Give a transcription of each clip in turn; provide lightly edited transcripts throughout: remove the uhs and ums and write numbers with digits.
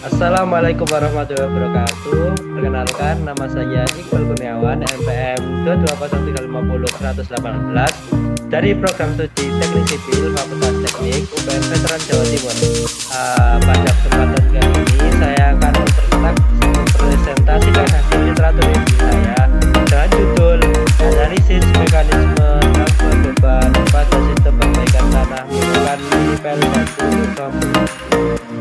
Assalamualaikum warahmatullahi wabarakatuh. Perkenalkan, nama saya Iqbal Kurniawan, NPM 221500118 dari Program Studi Teknik Sipil Fakultas Teknik UPN Veteran Jawa Timur. Pada kesempatan kali ini saya akan mempresentasikan hasil literatur review saya dengan judul Analisis Mekanisme Transfer Beban pada Sistem Perbaikan Tanah Menggunakan Minipel dan Struktur Bambu.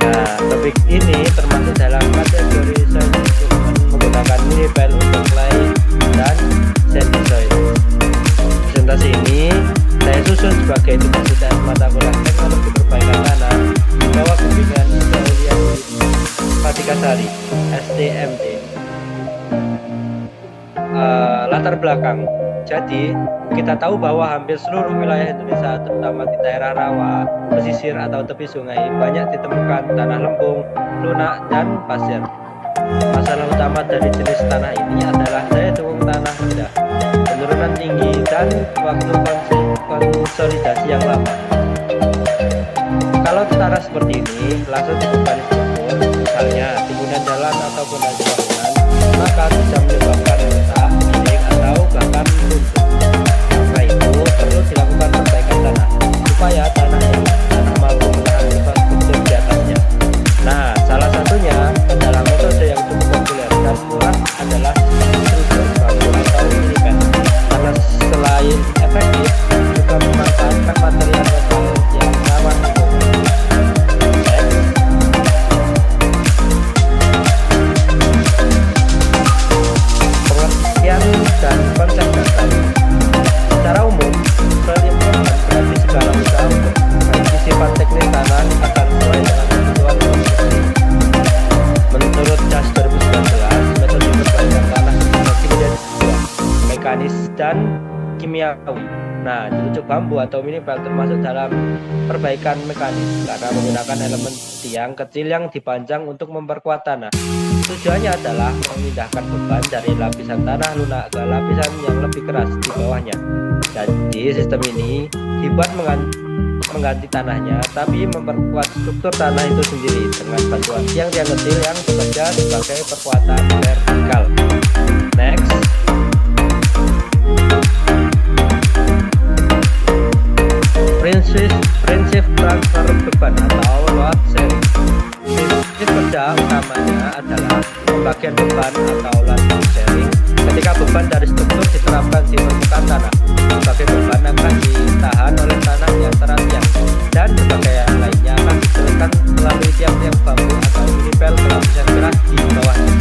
Nah, topik ini termasuk dalam kategori soil improvement menggunakan minipel untuk clay dan sandy soil. Presentasi ini saya susun sebagai tugas UTS mata kuliah Teknologi Perbaikan Tanah di bawah bimbingan Aulia Patikasari STMT. Latar belakang. Jadi, kita tahu bahwa hampir seluruh wilayah Indonesia, terutama di daerah rawa, pesisir atau tepi sungai, banyak ditemukan tanah lempung, lunak, dan pasir. Masalah utama dari jenis tanah ini adalah daya dukung tanah rendah, penurunan tinggi, dan waktu konsolidasi yang lama. Kalau tanah seperti ini langsung dibebani struktur, misalnya timbunan jalan atau fondasi bangunan, maka bisa menyebabkan retak, miring, atau bahkan runtuh. Karena itu perlu dilakukan perbaikan tanah supaya tanah mampu menahan infrastruktur di atasnya. Nah, salah satunya adalah metode yang cukup populer dan murah adalah struktur bambu atau minipel. Karena selain efektif, juga memanfaatkan material lokal yang ramah lingkungan. Pengertian dan konsep dasar. Secara umum, soil improvement berarti segala usaha untuk memperbaiki sifat teknis tanah agar sesuai dengan kebutuhan konstruksi. Menurut CAS 2019, metode perbaikan tanah dibagi menjadi dua, mekanis dan kimiawi. Nah, jerucuk bambu atau minipel termasuk dalam perbaikan mekanis karena menggunakan elemen tiang kecil yang dipanjang untuk memperkuat tanah. Tujuannya adalah memindahkan beban dari lapisan tanah lunak ke lapisan yang lebih keras di bawahnya. Jadi sistem ini dibuat mengganti tanahnya, tapi memperkuat struktur tanah itu sendiri dengan bantuan tiang-tiang kecil yang bekerja sebagai perkuatan vertikal. Next. Prinsip transfer beban atau load sharing. Prinsip kerja utamanya adalah pembagian beban atau load sharing. Ketika beban dari struktur diterapkan di permukaan tanah, sebagai beban akan ditahan oleh tanah di antara tiang, dan sebagai yang lainnya akan diserahkan melalui tiang-tiang bambu atau minipel ke lapisan keras di bawahnya.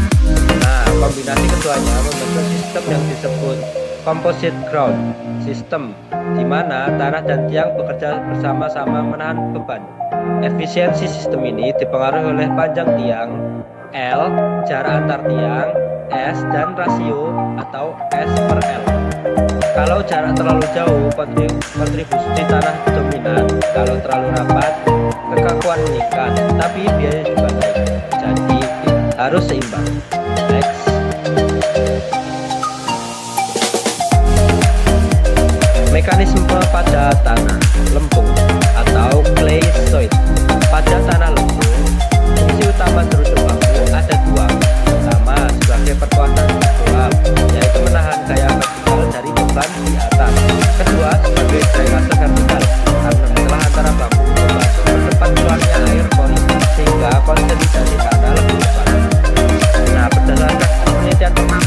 Nah, kombinasi keduanya membentuk sistem yang disebut composite ground system, di mana tanah dan tiang bekerja bersama-sama menahan beban. Efisiensi sistem ini dipengaruhi oleh panjang tiang, L, jarak antar tiang, S, dan rasio atau S per L. Kalau jarak terlalu jauh, kontribusi tanah dominan. Kalau terlalu rapat, kekakuan meningkat, tapi biaya juga naik. Jadi harus seimbang. Next. Mekanisme pada tanah lempung atau clay soil. Pada tanah lempung, fungsi utama jerucuk bambu ada dua. Pertama, sebagai perkuatan struktural, yaitu menahan gaya vertikal dari beban di atas. Kedua, sebagai drainase vertikal, karena setelah antara bambu membantu mempercepat keluarnya air pori, sehingga konsolidasi tanah lebih cepat. Nah, berdasarkan penelitian pertama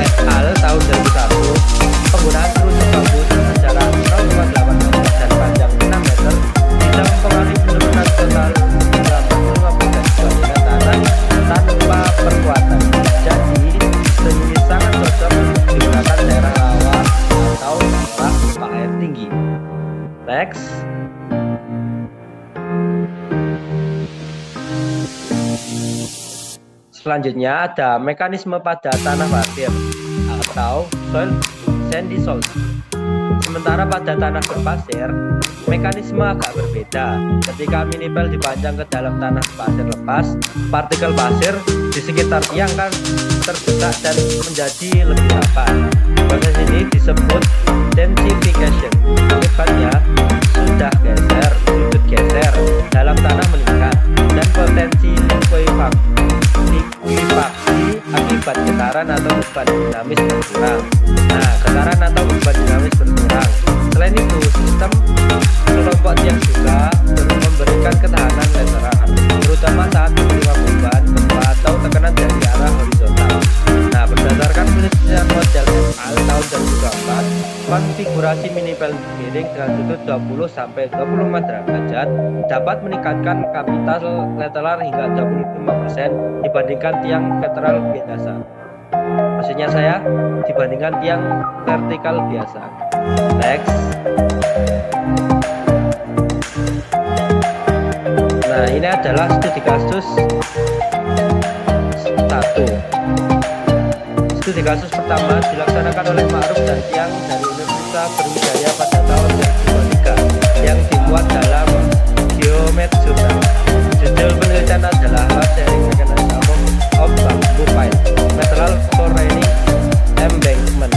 et al. Tahun 2001, penggunaan jerucuk bambu dengan jarak 0,8 meter dan panjang 6 meter bisa mempengaruhi penurunan total 85% dibandingkan tanah tanpa perkuatan. Jadi, sistem ini sangat cocok untuk digunakan daerah rawa atau daerah lupa air tinggi. Next. Selanjutnya ada mekanisme pada tanah pasir atau soil sandy soil. Sementara pada tanah berpasir, mekanisme agak berbeda. Ketika minipel dipanjang ke dalam tanah pasir lepas, partikel pasir di sekitar tiang kan terdesak dan menjadi lebih rapat. Proses ini disebut densification. Akibatnya sudah geser, sudut geser dalam tanah meningkat dan potensi beban dinamis berkurang. Nah, getaran atau beban dinamis berkurang. Selain itu, sistem kelompok tiang juga memberikan ketahanan lateral, terutama saat menerima beban, gempa, atau tekanan dari arah horizontal. Nah, berdasarkan penelitian model FAL tahun 2004, konfigurasi minipel miring dengan sudut 20-25 derajat dapat meningkatkan kapital lateral hingga 25% dibandingkan tiang lateral biasa. Maksudnya saya dibandingkan tiang vertikal biasa. Next. Nah, ini adalah studi kasus 1. Studi kasus pertama dilaksanakan oleh Ma'ruf dan Tiang dari Universitas Brawijaya pada tahun 2023 yang dimuat dalam Geomed Journal. Judul penelitian adalah Load Sharing Mechanism of Bamboo Pile Material for Raining Embankment.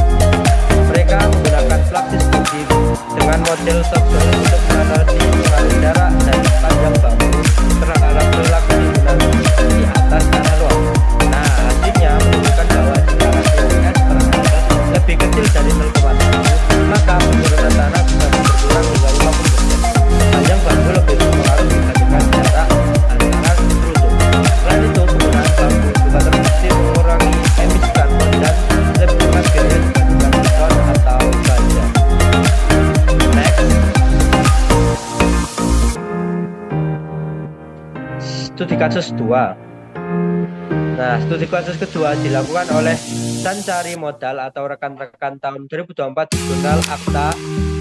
Mereka menggunakan flux studi dengan model software untuk menganalisis pengaruh jarak dan panjang bambu terhadap perilaku lingkungan di atas tanah luas. Nah, hasilnya menunjukkan bahwa jika rasio S per meter lebih kecil dari 0,1, maka penurunan tanah bisa berkurang hingga 50%. Panjang bambu lebih berpengaruh dibandingkan jarak antara struktur. Selain itu, penggunaan bambu juga terbukti mengurangi emisi karbon dan lebih hemat biaya dibandingkan beton atau baja. Next. Studi kasus 2. Nah, studi kasus kedua dilakukan oleh Sancari Modal atau rekan-rekan tahun 2024 di jurnal Akta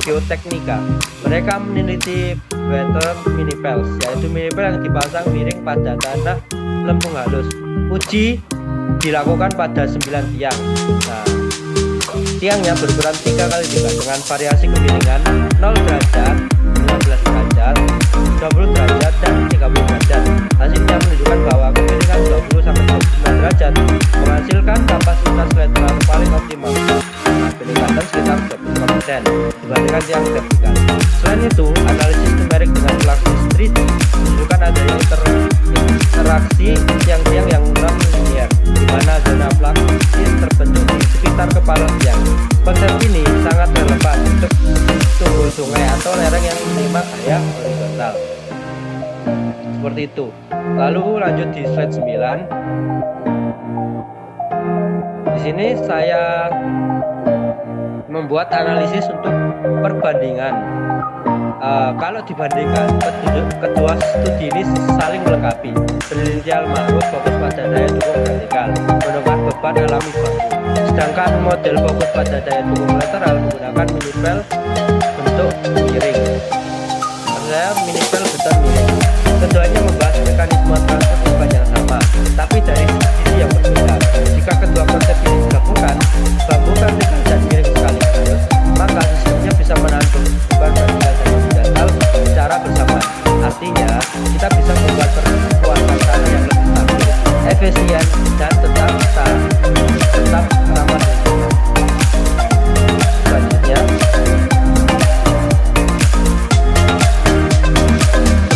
Geoteknika. Mereka meneliti beton minipels, yaitu minipel yang dipasang miring pada tanah lempung halus. Uji dilakukan pada 9 tiang. Nah, tiangnya berukuran 3 kali 3 dengan variasi kemiringan 0 derajat, 15 derajat, 20 derajat, dan 30 derajat. Hasilnya menunjukkan bahwa kemiringan 20-29 derajat menghasilkan kapasitas lateral paling optimal, dengan peningkatan sekitar 25% dibandingkan tiang vertikal. Selain itu, analisis numerik dengan flux 3D menunjukkan adanya interaksi tiang-tiang yang non-linear, di mana zona flux terbentuk di sekitar kepala tiang. Konsep ini sangat relevan untuk tunggul sungai atau lereng yang menerima gaya horizontal. Seperti itu. Lalu lanjut di slide 9. Di sini saya membuat analisis untuk perbandingan. Kalau dibandingkan kedua studi ini saling melengkapi. Penelitian Ma'ruf fokus pada daya dukung vertikal, menukar beban alami bambu. Sedangkan model fokus pada daya dukung lateral menggunakan minipel bentuk miring. Maksudnya minipel beton miring. Keduanya membahas mekanisme transport beban yang sama, tapi dari sisi yang berbeda. Jika kedua konsep ini digabungkan, bambu vertikal dan miring sekaligus, maka sistemnya bisa menahan beban vertikal dan horizontal secara bersamaan. Artinya, kita bisa membuat kekuatan tanah yang lebih stabil, efisien, dan tetap ramah lingkungan. Selanjutnya,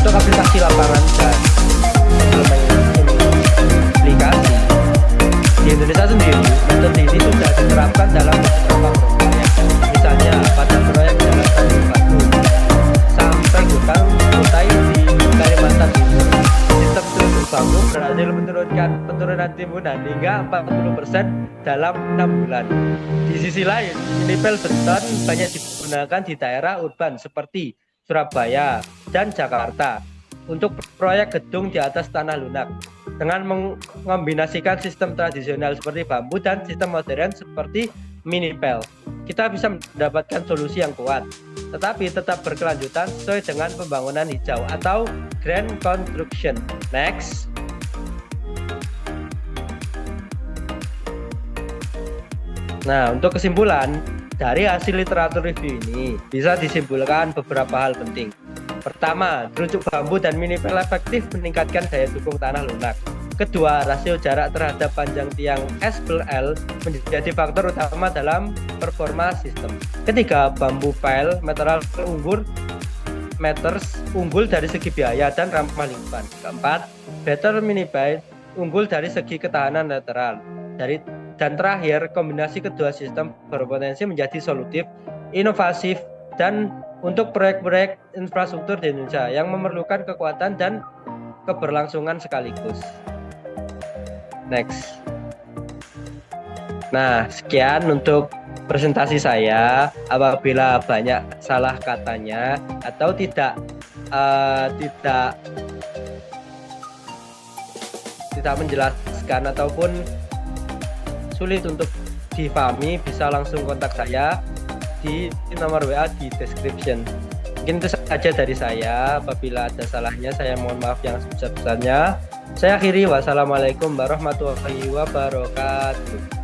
untuk aplikasi lapangan dan implementasi di Indonesia sendiri, metode ini sudah diterapkan dalam beberapa proyek. Misalnya pada proyek jalan Tanjung Batu sampai Kutai di Kalimantan Timur, sistem teluk bambu berhasil menurunkan penurunan timbunan hingga 40% dalam 6 bulan. Di sisi lain, minipel beton banyak digunakan di daerah urban seperti Surabaya dan Jakarta untuk proyek gedung di atas tanah lunak. Dengan mengombinasikan sistem tradisional seperti bambu dan sistem modern seperti minipel, kita bisa mendapatkan solusi yang kuat, tetapi tetap berkelanjutan sesuai dengan pembangunan hijau atau Green Construction. Next. Nah, untuk kesimpulan dari hasil literatur review ini bisa disimpulkan beberapa hal penting. Pertama, terucuk bambu dan minipel efektif meningkatkan daya dukung tanah lunak. Kedua, rasio jarak terhadap panjang tiang S/L menjadi faktor utama dalam performa sistem. Ketiga, bambu pile material unggul dari segi biaya dan ramah lingkungan. Keempat, better minipile unggul dari segi ketahanan lateral Dan terakhir, kombinasi kedua sistem berpotensi menjadi solutif, inovatif, dan untuk proyek-proyek infrastruktur di Indonesia yang memerlukan kekuatan dan keberlangsungan sekaligus. Next. Nah, sekian untuk presentasi saya. Apabila banyak salah katanya atau tidak menjelaskan ataupun sulit untuk difahami, bisa langsung kontak saya di nomor WA di description. Mungkin itu saja dari saya. Apabila ada salahnya, saya mohon maaf yang sebesar-besarnya. Saya akhiri, wassalamualaikum warahmatullahi wabarakatuh.